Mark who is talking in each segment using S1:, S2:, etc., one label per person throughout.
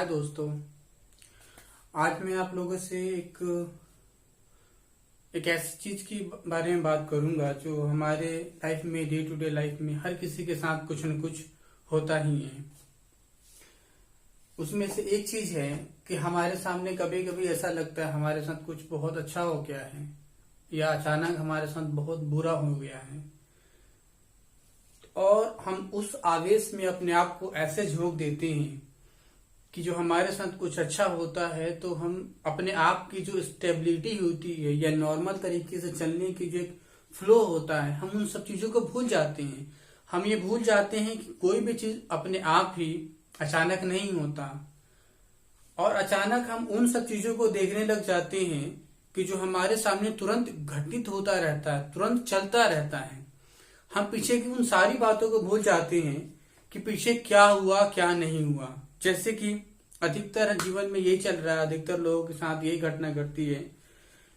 S1: हाय दोस्तों। आज मैं आप लोगों से एक ऐसी चीज की बारे में बात करूंगा जो हमारे लाइफ में, डे टू डे लाइफ में हर किसी के साथ कुछ न कुछ होता ही है। उसमें से एक चीज है कि हमारे सामने कभी कभी ऐसा लगता है हमारे साथ कुछ बहुत अच्छा हो गया है या अचानक हमारे साथ बहुत बुरा हो गया है, और हम उस आवेश में अपने आप को ऐसे झोंक देते हैं कि जो हमारे साथ कुछ अच्छा होता है तो हम अपने आप की जो स्टेबिलिटी होती है या नॉर्मल तरीके से चलने की जो एक फ्लो होता है, हम उन सब चीजों को भूल जाते हैं। हम ये भूल जाते हैं कि कोई भी चीज अपने आप ही अचानक नहीं होता, और अचानक हम उन सब चीजों को देखने लग जाते हैं कि जो हमारे सामने तुरंत घटित होता रहता है, तुरंत चलता रहता है। हम पीछे की उन सारी बातों को भूल जाते हैं कि पीछे क्या हुआ क्या नहीं हुआ। जैसे कि अधिकतर जीवन में यही चल रहा है, अधिकतर लोगों के साथ यही घटना घटती है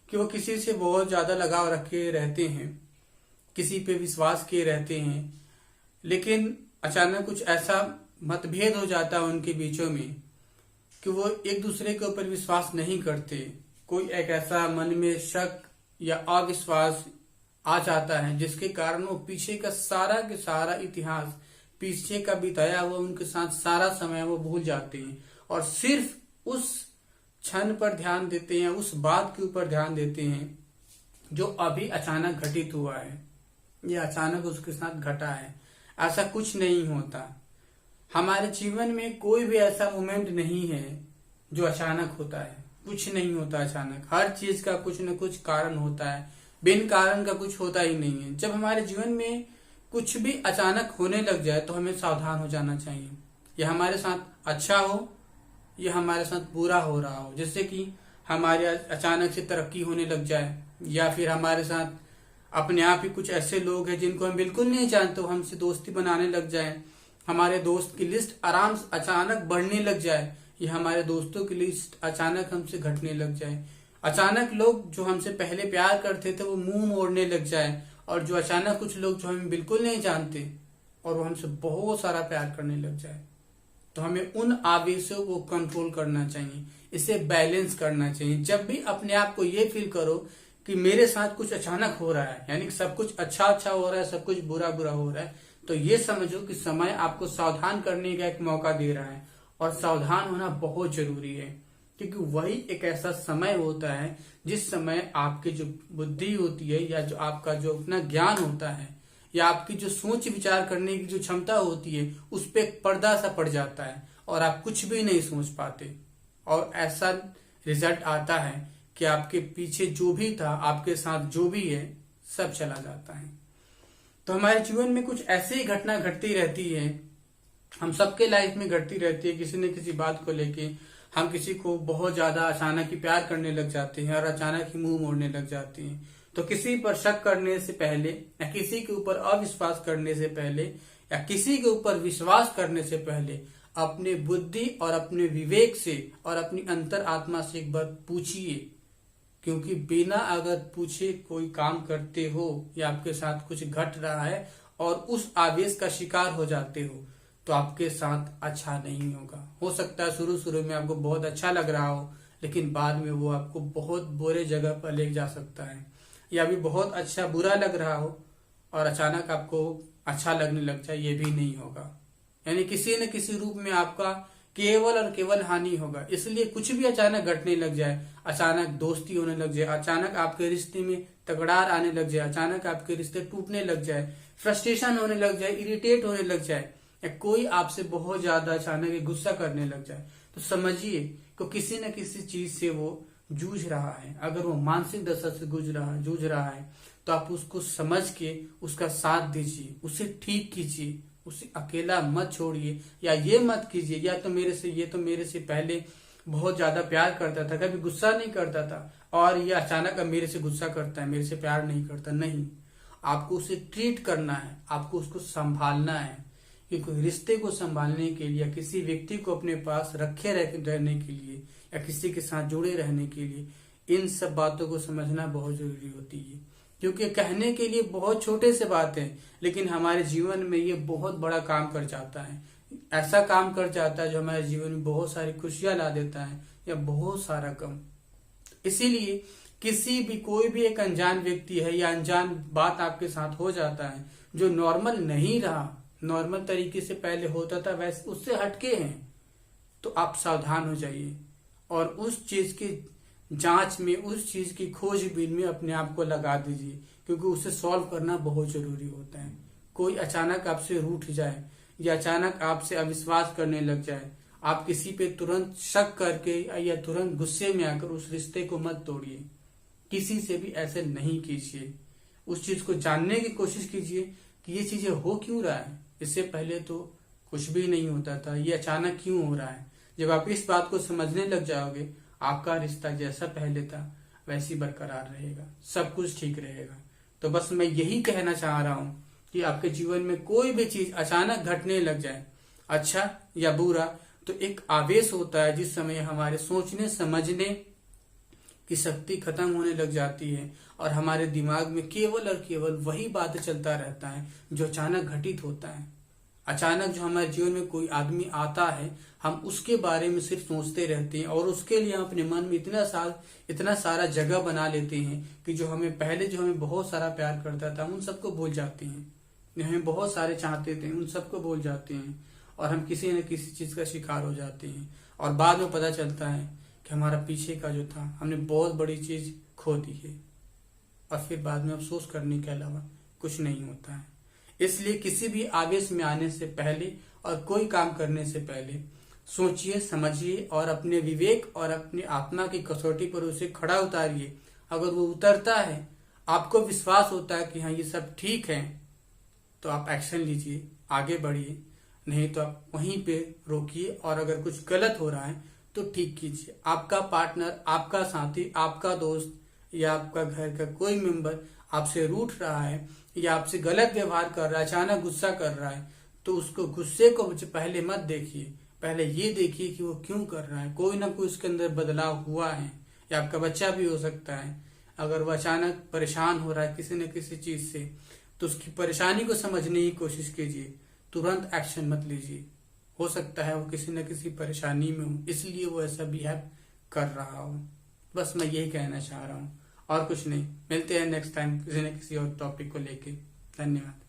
S1: कि वो किसी से बहुत ज्यादा लगाव रखे रहते हैं, किसी पे विश्वास किए रहते हैं, लेकिन अचानक कुछ ऐसा मतभेद हो जाता है उनके बीचों में कि वो एक दूसरे के ऊपर विश्वास नहीं करते। कोई एक ऐसा मन में शक या अविश्वास आ जाता है जिसके कारण वो पीछे का सारा इतिहास, पीछे का बिताया हुआ उनके साथ सारा समय वो भूल जाते हैं और सिर्फ उस क्षण पर ध्यान देते हैं, उस बात के ऊपर ध्यान देते हैं जो अभी अचानक घटित हुआ है या अचानक उसके साथ घटा है। ऐसा कुछ नहीं होता। हमारे जीवन में कोई भी ऐसा मोमेंट नहीं है जो अचानक होता है। कुछ नहीं होता अचानक। हर चीज का कुछ न कुछ कारण होता है, बिन कारण का कुछ होता ही नहीं है। जब हमारे जीवन में कुछ भी अचानक होने लग जाए तो हमें सावधान हो जाना चाहिए। यह हमारे साथ अच्छा हो या हमारे साथ बुरा हो रहा हो, जैसे कि हमारे अचानक से तरक्की होने लग जाए, या फिर हमारे साथ अपने आप ही कुछ ऐसे लोग हैं जिनको हम बिल्कुल नहीं जानते हमसे दोस्ती बनाने लग जाए, हमारे दोस्त की लिस्ट आराम से अचानक बढ़ने लग जाए, या हमारे दोस्तों की लिस्ट अचानक हमसे घटने लग जाए। अचानक लोग जो हमसे पहले प्यार करते थे वो मुंह मोड़ने लग जाए, और जो अचानक कुछ लोग जो हमें बिल्कुल नहीं जानते और वो हमसे बहुत सारा प्यार करने लग जाए, तो हमें उन आवेशों को कंट्रोल करना चाहिए, इसे बैलेंस करना चाहिए। जब भी अपने आप को ये फील करो कि मेरे साथ कुछ अचानक हो रहा है, यानी सब कुछ अच्छा अच्छा हो रहा है, सब कुछ बुरा बुरा हो रहा है, तो ये समझो कि समय आपको सावधान करने का एक मौका दे रहा है, और सावधान होना बहुत जरूरी है, क्योंकि वही एक ऐसा समय होता है जिस समय आपकी जो बुद्धि होती है या जो आपका जो अपना ज्ञान होता है या आपकी जो सोच विचार करने की जो क्षमता होती है उस पे एक पर्दा सा पड़ जाता है और आप कुछ भी नहीं सोच पाते, और ऐसा रिजल्ट आता है कि आपके पीछे जो भी था, आपके साथ जो भी है, सब चला जाता है। तो हमारे जीवन में कुछ ऐसी ही घटना घटती रहती है, हम सबके लाइफ में घटती रहती है। किसी न किसी बात को लेके हम किसी को बहुत ज्यादा अचानक ही प्यार करने लग जाते हैं और अचानक ही मुंह मोड़ने लग जाते हैं। तो किसी पर शक करने से पहले या किसी के ऊपर अविश्वास करने से पहले या किसी के ऊपर विश्वास करने से पहले अपने बुद्धि और अपने विवेक से और अपनी अंतर आत्मा से एक बार पूछिए, क्योंकि बिना अगर पूछे कोई काम करते हो या आपके साथ कुछ घट रहा है और उस आवेश का शिकार हो जाते हो तो आपके साथ अच्छा नहीं होगा। हो सकता है शुरू शुरू में आपको बहुत अच्छा लग रहा हो, लेकिन बाद में वो आपको बहुत बुरे जगह पर ले जा सकता है, या भी बहुत अच्छा बुरा लग रहा हो और अचानक आपको अच्छा लगने लग जाए, ये भी नहीं होगा। यानी किसी न किसी रूप में आपका केवल और केवल हानि होगा। इसलिए कुछ भी अचानक घटने लग जाए, अचानक दोस्ती होने लग जाए, अचानक आपके रिश्ते में तकरार आने लग जाए, अचानक आपके रिश्ते टूटने लग जाए, फ्रस्ट्रेशन होने लग जाए, इरिटेट होने लग जाए, या कोई आपसे बहुत ज्यादा अचानक गुस्सा करने लग जाए, तो समझिए कि किसी न किसी चीज से वो जूझ रहा है। अगर वो मानसिक दशा से जूझ रहा है तो आप उसको समझ के उसका साथ दीजिए, उसे ठीक कीजिए, उसे अकेला मत छोड़िए, या ये मत कीजिए ये तो मेरे से पहले बहुत ज्यादा प्यार करता था, कभी गुस्सा नहीं करता था, और ये अचानक अब मेरे से गुस्सा करता है, मेरे से प्यार नहीं करता। नहीं, आपको उसे ट्रीट करना है, आपको उसको संभालना है, क्योंकि रिश्ते को संभालने के लिए या किसी व्यक्ति को अपने पास रखे रहने के लिए या किसी के साथ जुड़े रहने के लिए इन सब बातों को समझना बहुत जरूरी होती है। क्योंकि कहने के लिए बहुत छोटे से बात है, लेकिन हमारे जीवन में ये बहुत बड़ा काम कर जाता है। ऐसा काम कर जाता है जो हमारे जीवन में बहुत सारी खुशियां ला देता है या बहुत सारा गम। इसीलिए किसी भी कोई भी एक अनजान व्यक्ति है या अनजान बात आपके साथ हो जाता है जो नॉर्मल नहीं रहा, नॉर्मल तरीके से पहले होता था वैसे उससे हटके हैं, तो आप सावधान हो जाइए और उस चीज की जांच में, उस चीज की खोजबीन में अपने आप को लगा दीजिए, क्योंकि उसे सॉल्व करना बहुत जरूरी होता है। कोई अचानक आपसे रूठ जाए या अचानक आपसे अविश्वास करने लग जाए, आप किसी पे तुरंत शक करके या तुरंत गुस्से में आकर उस रिश्ते को मत तोड़िए। किसी से भी ऐसे नहीं कीजिए। उस चीज को जानने की कोशिश कीजिए कि ये चीजें हो क्यों रहा है। इससे पहले तो कुछ भी नहीं होता था, ये अचानक क्यों हो रहा है। जब आप इस बात को समझने लग जाओगे, आपका रिश्ता जैसा पहले था वैसी बरकरार रहेगा, सब कुछ ठीक रहेगा। तो बस मैं यही कहना चाह रहा हूं कि आपके जीवन में कोई भी चीज अचानक घटने लग जाए, अच्छा या बुरा, तो एक आवेश होता है जिस समय हमारे सोचने समझने की शक्ति खत्म होने लग जाती है और हमारे दिमाग में केवल और केवल वही बात चलता रहता है जो अचानक घटित होता है। अचानक जो हमारे जीवन में कोई आदमी आता है, हम उसके बारे में सिर्फ सोचते रहते हैं और उसके लिए हम अपने मन में इतना सारा जगह बना लेते हैं कि जो हमें बहुत सारा प्यार करता था उन सबको भूल जाते हैं, जो हमें बहुत सारे चाहते थे उन सबको भूल जाते हैं और हम किसी न किसी चीज का शिकार हो जाते हैं। और बाद में पता चलता है कि हमारा पीछे का जो था, हमने बहुत बड़ी चीज खो दी है और फिर बाद में अफसोस करने के अलावा कुछ नहीं होता है। इसलिए किसी भी आवेश में आने से पहले और कोई काम करने से पहले सोचिए, समझिए और अपने विवेक और अपनी आत्मा की कसौटी पर उसे खड़ा उतारिए। अगर वो उतरता है, आपको विश्वास होता है कि हाँ ये सब ठीक है, तो आप एक्शन लीजिए, आगे बढ़िए। नहीं तो आप वहीं पे रोकिए और अगर कुछ गलत हो रहा है तो ठीक कीजिए। आपका पार्टनर, आपका साथी, आपका दोस्त या आपका घर का कोई मेंबर आपसे रूठ रहा है या आपसे गलत व्यवहार कर रहा है, अचानक गुस्सा कर रहा है, तो उसको गुस्से को पहले मत देखिए, पहले ये देखिए कि वो क्यों कर रहा है। कोई ना कोई उसके अंदर बदलाव हुआ है, या आपका बच्चा भी हो सकता है। अगर वो अचानक परेशान हो रहा है किसी न किसी चीज से, तो उसकी परेशानी को समझने की कोशिश कीजिए, तुरंत एक्शन मत लीजिए। हो सकता है वो किसी न किसी परेशानी में हो, इसलिए वो ऐसा बिहेव कर रहा हो। बस मैं यही कहना चाह रहा हूँ और कुछ नहीं। मिलते हैं नेक्स्ट टाइम किसी न किसी और टॉपिक को लेके। धन्यवाद।